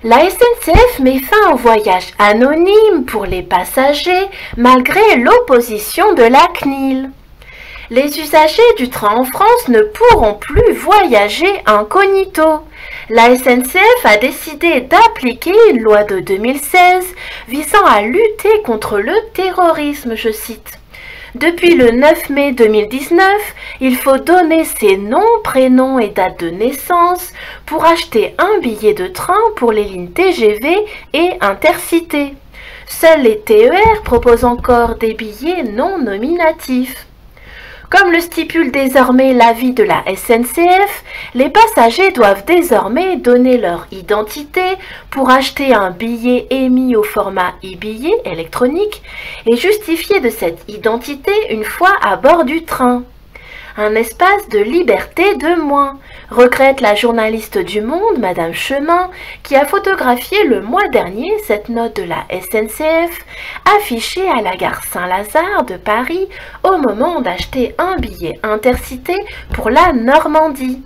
La SNCF met fin au voyage anonyme pour les passagers malgré l'opposition de la CNIL. Les usagers du train en France ne pourront plus voyager incognito. La SNCF a décidé d'appliquer une loi de 2016 visant à lutter contre le terrorisme, je cite. Depuis le 9 mai 2019, il faut donner ses noms, prénoms et date de naissance pour acheter un billet de train pour les lignes TGV et Intercités. Seuls les TER proposent encore des billets non nominatifs. Comme le stipule désormais l'avis de la SNCF, les passagers doivent désormais donner leur identité pour acheter un billet émis au format e-billet électronique et justifier de cette identité une fois à bord du train. Un espace de liberté de moins, regrette la journaliste du Monde, Madame Chemin, qui a photographié le mois dernier cette note de la SNCF affichée à la gare Saint-Lazare de Paris au moment d'acheter un billet Intercité pour la Normandie.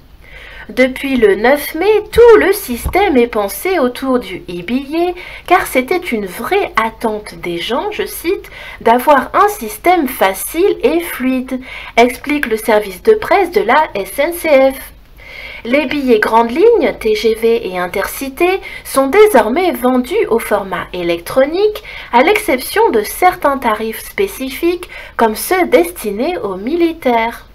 Depuis le 9 mai, tout le système est pensé autour du e-billet car c'était une vraie attente des gens, je cite, d'avoir un système facile et fluide, explique le service de presse de la SNCF. Les billets grandes lignes, TGV et Intercités, sont désormais vendus au format électronique, à l'exception de certains tarifs spécifiques comme ceux destinés aux militaires.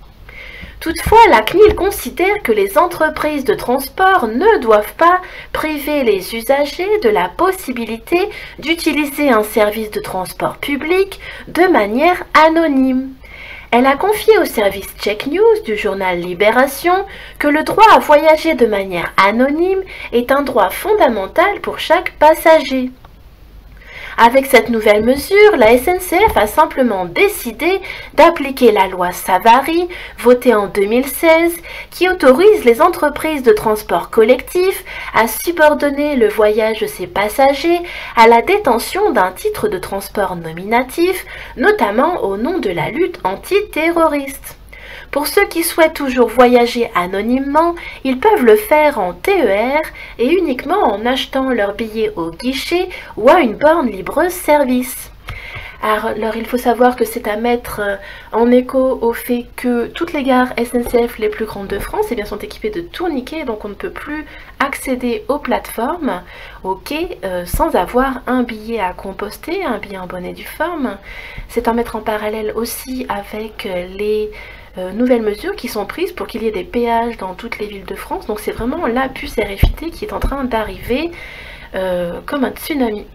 Toutefois, la CNIL considère que les entreprises de transport ne doivent pas priver les usagers de la possibilité d'utiliser un service de transport public de manière anonyme. Elle a confié au service Check News du journal Libération que le droit à voyager de manière anonyme est un droit fondamental pour chaque passager. Avec cette nouvelle mesure, la SNCF a simplement décidé d'appliquer la loi Savary, votée en 2016, qui autorise les entreprises de transport collectif à subordonner le voyage de ses passagers à la détention d'un titre de transport nominatif, notamment au nom de la lutte antiterroriste. Pour ceux qui souhaitent toujours voyager anonymement, ils peuvent le faire en TER et uniquement en achetant leur billet au guichet ou à une borne libre-service. Alors il faut savoir que c'est à mettre en écho au fait que toutes les gares SNCF les plus grandes de France sont équipées de tourniquets, donc on ne peut plus accéder aux plateformes, aux quais, sans avoir un billet à composter, un billet en bonne et due forme. C'est à mettre en parallèle aussi avec les nouvelles mesures qui sont prises pour qu'il y ait des péages dans toutes les villes de France. Donc c'est vraiment la puce RFID qui est en train d'arriver comme un tsunami.